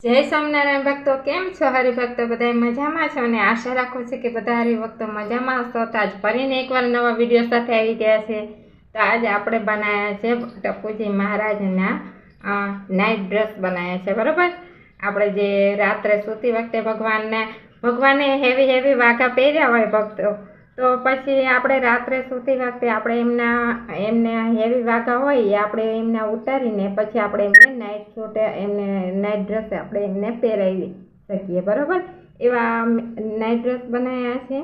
જય સ્વામિનારાયણ ભક્તો, કેમ છો? હરિભક્તો બધા મજામાં છો અને આશા રાખું છું કે બધા હરિભક્તો મજામાં હશો. તો આજ ફરીને એકવાર નવા વિડીયો સાથે આવી ગયા છે. તો આજે આપણે બનાવ્યા છે ટપુજી મહારાજના નાઇટ ડ્રેસ બનાવ્યા છે. બરાબર, આપણે જે રાત્રે સૂતી વખતે ભગવાને હેવી વાઘા પહેર્યા હોય ભક્તો, તો પછી આપણે રાત્રે સૂતી વખતે આપણે એમને હેવી વાઘા હોય એ આપણે એમને ઉતારીને પછી આપણે એમને નાઇટ સૂટ એમને નાઇટ ડ્રેસ આપણે એમને પહેરાવી શકીએ. બરાબર, એવા નાઇટ ડ્રેસ બનાવ્યા છે.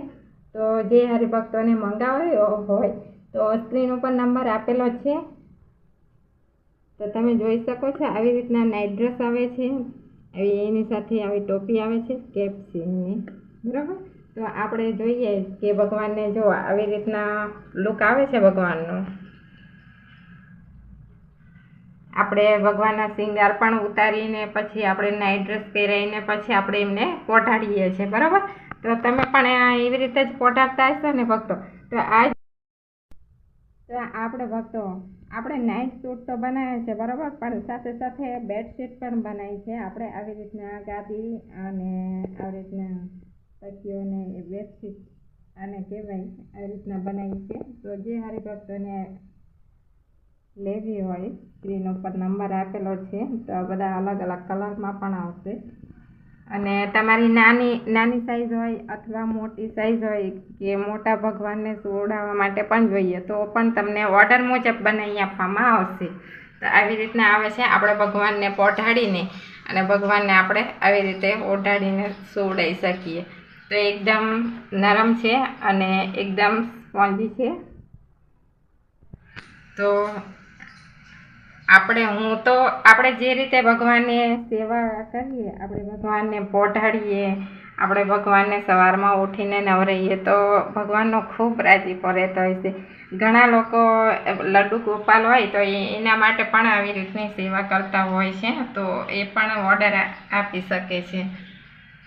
તો જે હરિભક્તોને મંગાવ્યો હોય તો સ્ક્રીન ઉપર નંબર આપેલો છે, તો તમે જોઈ શકો છો. આવી રીતના નાઇટ ડ્રેસ આવે છે, એની સાથે આવી ટોપી આવે છે કેપ છે એની. બરાબર, તો આપણે જોઈએ કે ભગવાનને જો આવી રીતના લુક આવે છે ભગવાનનો. આપણે ભગવાનના શિંગાર પણ ઉતારીને પછી આપણે નાઇટ ડ્રેસ પહેરાવીને પછી આપણે એમને પોઢાડીએ છીએ. બરાબર, તો તમે પણ એવી રીતે જ પોઢાડતા હશો ને ભક્તો. તો આપણે ભક્તો આપણે નાઇટ સૂટ તો બનાવે છે બરાબર, પણ સાથે સાથે બેડશીટ પણ બનાવી છે આપણે. આવી રીતના ગાદી અને આવી રીતના તકીઓને બેડશીટ અને કહેવાય આવી રીતના બનાવી છે. તો જે હરિભક્તોને લેવી હોય સ્ક્રીન ઉપર નંબર આપેલો છે. તો બધા અલગ અલગ કલરમાં પણ આવશે. અને તમારી નાની સાઈઝ હોય અથવા મોટી સાઈઝ હોય કે મોટા ભગવાનને સુવડાવવા માટે પણ જોઈએ તો પણ તમને ઓર્ડર મુજબ બનાવી આપવામાં આવશે. તો આવી રીતના આવે છે. આપણે ભગવાનને પોઢાડીને અને ભગવાનને આપણે આવી રીતે ઓઢાડીને સુવડાવી શકીએ. તો એકદમ નરમ છે અને એકદમ સ્પોન્જી છે. તો આપણે જે રીતે ભગવાનને સેવા કરીએ, આપણે ભગવાનને પોઢાડીએ, આપણે ભગવાનને સવારમાં ઉઠીને નવરાઈએ તો ભગવાનનો ખૂબ રાજીપો રહેતો હોય છે. ઘણા લોકો લડ્ડુ ગોપાલ હોય તો એના માટે પણ આવી રીતની સેવા કરતા હોય છે. તો એ પણ ઓર્ડર આપી શકે છે.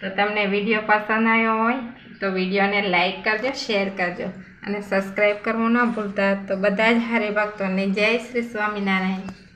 તો તમને વિડીયો પસંદ આવ્યો હોય તો વિડીયોને લાઈક કરજો, શેર કરજો અને સબસ્ક્રાઈબ કરવું ન ભૂલતા. તો બધા જ હરિભક્તોને જય શ્રી સ્વામિનારાયણ.